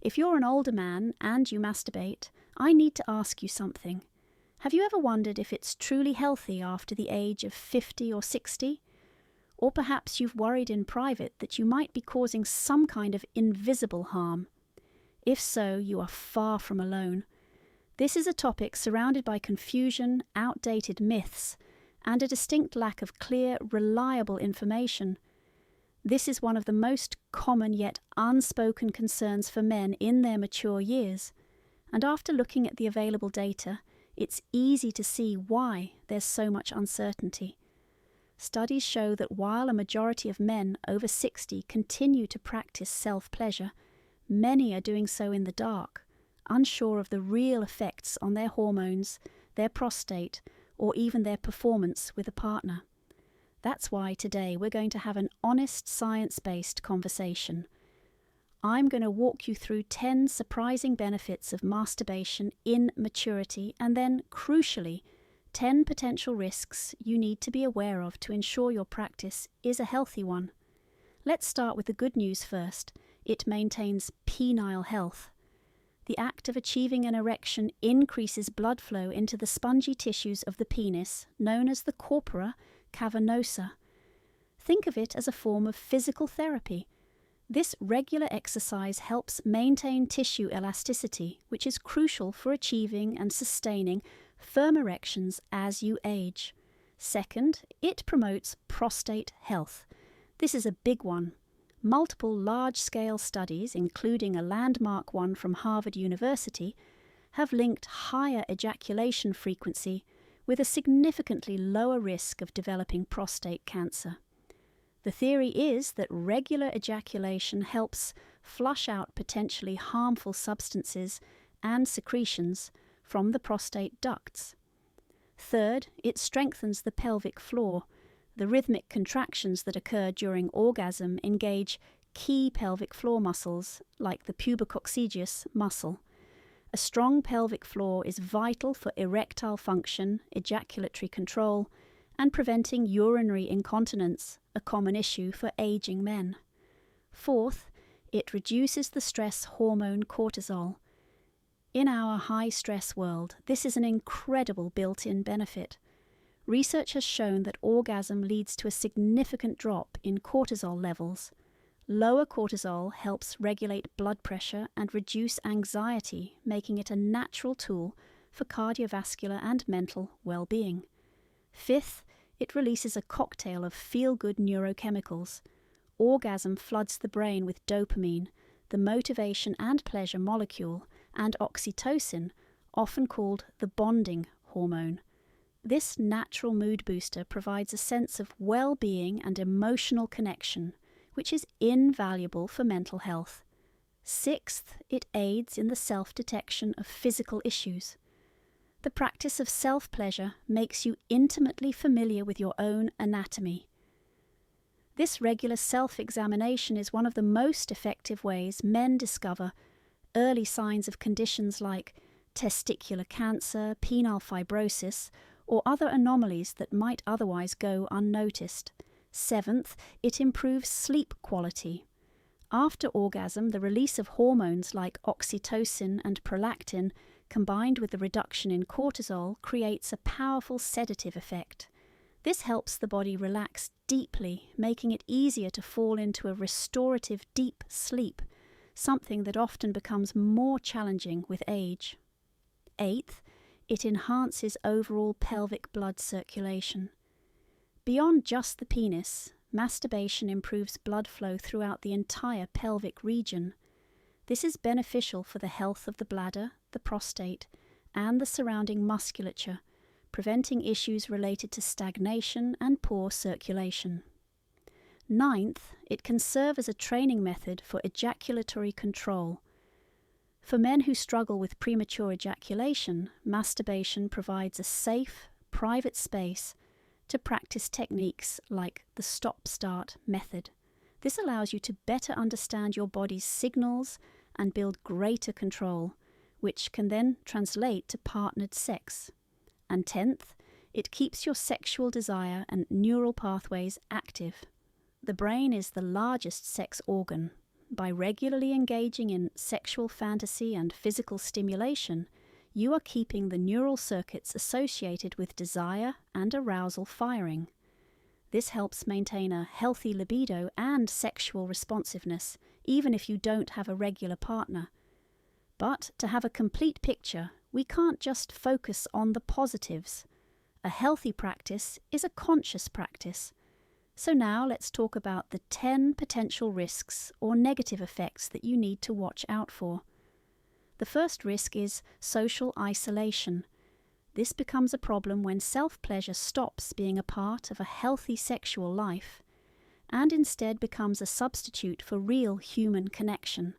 If you're an older man and you masturbate, I need to ask you something. Have you ever wondered if it's truly healthy after the age of 50 or 60? Or perhaps you've worried in private that you might be causing some kind of invisible harm. If so, you are far from alone. This is a topic surrounded by confusion, outdated myths, and a distinct lack of clear, reliable information. This is one of the most common yet unspoken concerns for men in their mature years, and after looking at the available data, it's easy to see why there's so much uncertainty. Studies show that while a majority of men over 60 continue to practice self-pleasure, many are doing so in the dark, unsure of the real effects on their hormones, their prostate, or even their performance with a partner. That's why today we're going to have an honest, science-based conversation. I'm going to walk you through 10 surprising benefits of masturbation in maturity, and then, crucially, 10 potential risks you need to be aware of to ensure your practice is a healthy one. Let's start with the good news first. It maintains penile health. The act of achieving an erection increases blood flow into the spongy tissues of the penis, known as the corpora cavernosa. Think of it as a form of physical therapy. This regular exercise helps maintain tissue elasticity, which is crucial for achieving and sustaining firm erections as you age. Second, it promotes prostate health. This is a big one. Multiple large-scale studies, including a landmark one from Harvard University, have linked higher ejaculation frequency with a significantly lower risk of developing prostate cancer. The theory is that regular ejaculation helps flush out potentially harmful substances and secretions from the prostate ducts. Third, it strengthens the pelvic floor. The rhythmic contractions that occur during orgasm engage key pelvic floor muscles, like the pubococcygeus muscle. A strong pelvic floor is vital for erectile function, ejaculatory control, and preventing urinary incontinence, a common issue for aging men. Fourth, it reduces the stress hormone cortisol. In our high-stress world, this is an incredible built-in benefit. Research has shown that orgasm leads to a significant drop in cortisol levels. Lower cortisol helps regulate blood pressure and reduce anxiety, making it a natural tool for cardiovascular and mental well-being. Fifth, it releases a cocktail of feel-good neurochemicals. Orgasm floods the brain with dopamine, the motivation and pleasure molecule, and oxytocin, often called the bonding hormone. This natural mood booster provides a sense of well-being and emotional connection, which is invaluable for mental health. Sixth, it aids in the self-detection of physical issues. The practice of self-pleasure makes you intimately familiar with your own anatomy. This regular self-examination is one of the most effective ways men discover early signs of conditions like testicular cancer, penile fibrosis, or other anomalies that might otherwise go unnoticed. Seventh, it improves sleep quality. After orgasm, the release of hormones like oxytocin and prolactin, combined with the reduction in cortisol, creates a powerful sedative effect. This helps the body relax deeply, making it easier to fall into a restorative deep sleep, something that often becomes more challenging with age. Eighth, it enhances overall pelvic blood circulation. Beyond just the penis, masturbation improves blood flow throughout the entire pelvic region. This is beneficial for the health of the bladder, the prostate, and the surrounding musculature, preventing issues related to stagnation and poor circulation. Ninth, it can serve as a training method for ejaculatory control. For men who struggle with premature ejaculation, masturbation provides a safe, private space to practice techniques like the stop-start method. This allows you to better understand your body's signals and build greater control, which can then translate to partnered sex. And 10th, it keeps your sexual desire and neural pathways active. The brain is the largest sex organ, by regularly engaging in sexual fantasy and physical stimulation, you are keeping the neural circuits associated with desire and arousal firing. This helps maintain a healthy libido and sexual responsiveness, even if you don't have a regular partner. But to have a complete picture, we can't just focus on the positives. A healthy practice is a conscious practice. So now let's talk about the 10 potential risks or negative effects that you need to watch out for. The first risk is social isolation. This becomes a problem when self-pleasure stops being a part of a healthy sexual life and instead becomes a substitute for real human connection.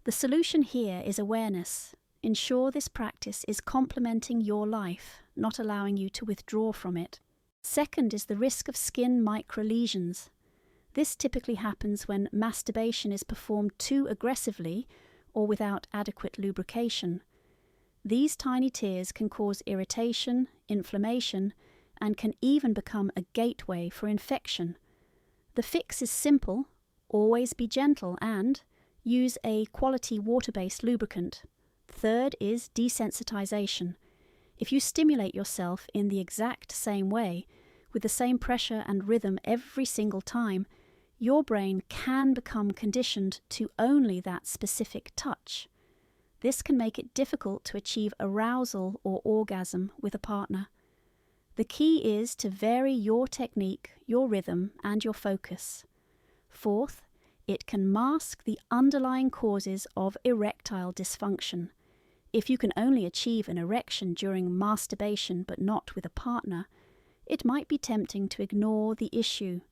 The solution here is awareness. Ensure this practice is complementing your life, not allowing you to withdraw from it. Second is the risk of skin microlesions. This typically happens when masturbation is performed too aggressively or without adequate lubrication. These tiny tears can cause irritation, inflammation, and can even become a gateway for infection. The fix is simple: always be gentle and use a quality water-based lubricant. Third is desensitization. If you stimulate yourself in the exact same way, with the same pressure and rhythm every single time, your brain can become conditioned to only that specific touch. This can make it difficult to achieve arousal or orgasm with a partner. The key is to vary your technique, your rhythm, and your focus. Fourth, it can mask the underlying causes of erectile dysfunction. If you can only achieve an erection during masturbation but not with a partner, it might be tempting to ignore the issue.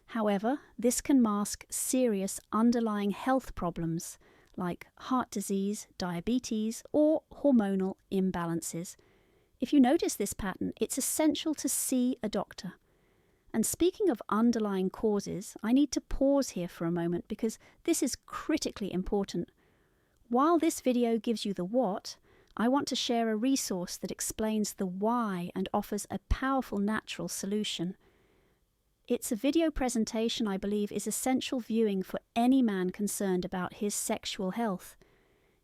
However, this can mask serious underlying health problems like heart disease, diabetes, or hormonal imbalances. If you notice this pattern, it's essential to see a doctor. And speaking of underlying causes, I need to pause here for a moment because this is critically important. While this video gives you the what, I want to share a resource that explains the why and offers a powerful natural solution. It's a video presentation I believe is essential viewing for any man concerned about his sexual health.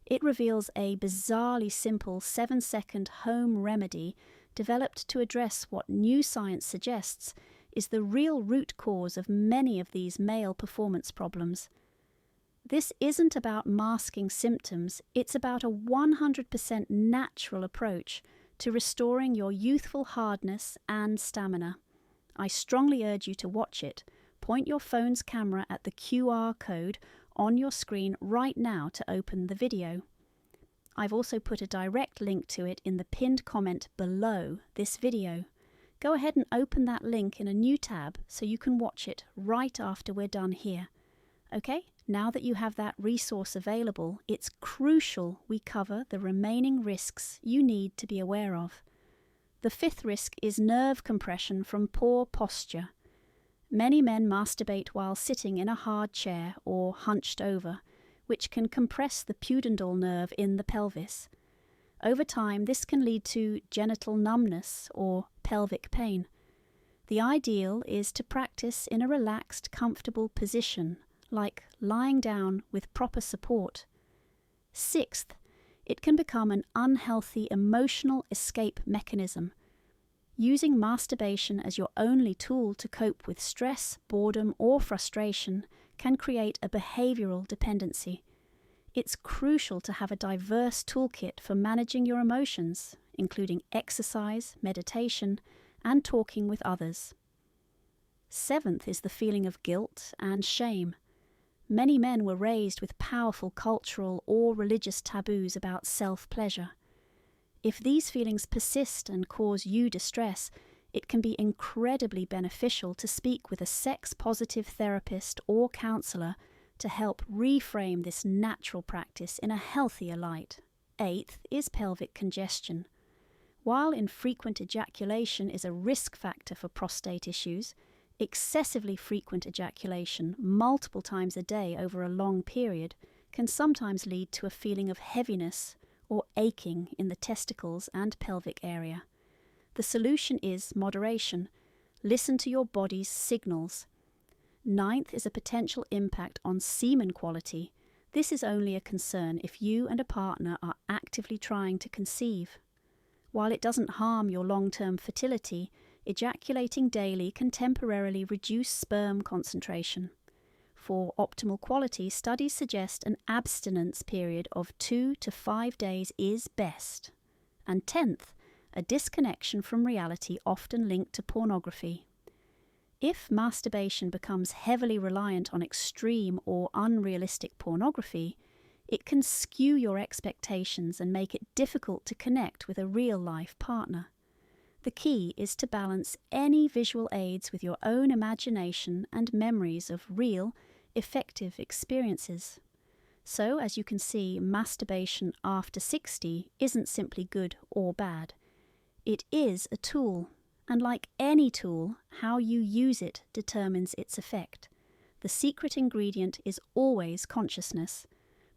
It reveals a bizarrely simple 7-second home remedy developed to address what new science suggests is the real root cause of many of these male performance problems. This isn't about masking symptoms, it's about a 100% natural approach to restoring your youthful hardness and stamina. I strongly urge you to watch it. Point your phone's camera at the QR code on your screen right now to open the video. I've also put a direct link to it in the pinned comment below this video. Go ahead and open that link in a new tab so you can watch it right after we're done here. Okay, now that you have that resource available, it's crucial we cover the remaining risks you need to be aware of. The fifth risk is nerve compression from poor posture. Many men masturbate while sitting in a hard chair or hunched over, which can compress the pudendal nerve in the pelvis. Over time, this can lead to genital numbness or pelvic pain. The ideal is to practice in a relaxed, comfortable position, like lying down with proper support. Sixth, it can become an unhealthy emotional escape mechanism. Using masturbation as your only tool to cope with stress, boredom, or frustration can create a behavioral dependency. It's crucial to have a diverse toolkit for managing your emotions, including exercise, meditation, and talking with others. Seventh is the feeling of guilt and shame. Many men were raised with powerful cultural or religious taboos about self-pleasure. If these feelings persist and cause you distress, it can be incredibly beneficial to speak with a sex-positive therapist or counselor to help reframe this natural practice in a healthier light. Eighth is pelvic congestion. While infrequent ejaculation is a risk factor for prostate issues, excessively frequent ejaculation multiple times a day over a long period can sometimes lead to a feeling of heaviness or aching in the testicles and pelvic area. The solution is moderation. Listen to your body's signals. Ninth is a potential impact on semen quality. This is only a concern if you and a partner are actively trying to conceive. While it doesn't harm your long-term fertility, ejaculating daily can temporarily reduce sperm concentration. For optimal quality, studies suggest an abstinence period of 2 to 5 days is best. And 10th, a disconnection from reality often linked to pornography. If masturbation becomes heavily reliant on extreme or unrealistic pornography, it can skew your expectations and make it difficult to connect with a real-life partner. The key is to balance any visual aids with your own imagination and memories of real, effective experiences. So, as you can see, masturbation after 60 isn't simply good or bad. It is a tool. And like any tool, how you use it determines its effect. The secret ingredient is always consciousness.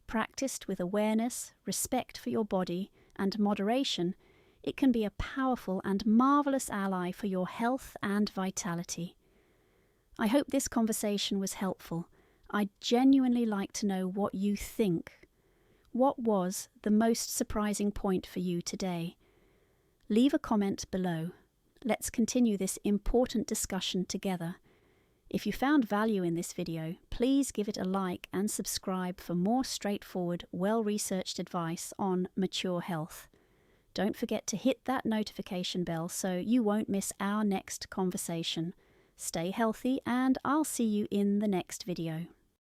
Practiced with awareness, respect for your body, and moderation, it can be a powerful and marvelous ally for your health and vitality. I hope this conversation was helpful. I'd genuinely like to know what you think. What was the most surprising point for you today? Leave a comment below. Let's continue this important discussion together. If you found value in this video, please give it a like and subscribe for more straightforward, well-researched advice on mature health. Don't forget to hit that notification bell so you won't miss our next conversation. Stay healthy, and I'll see you in the next video.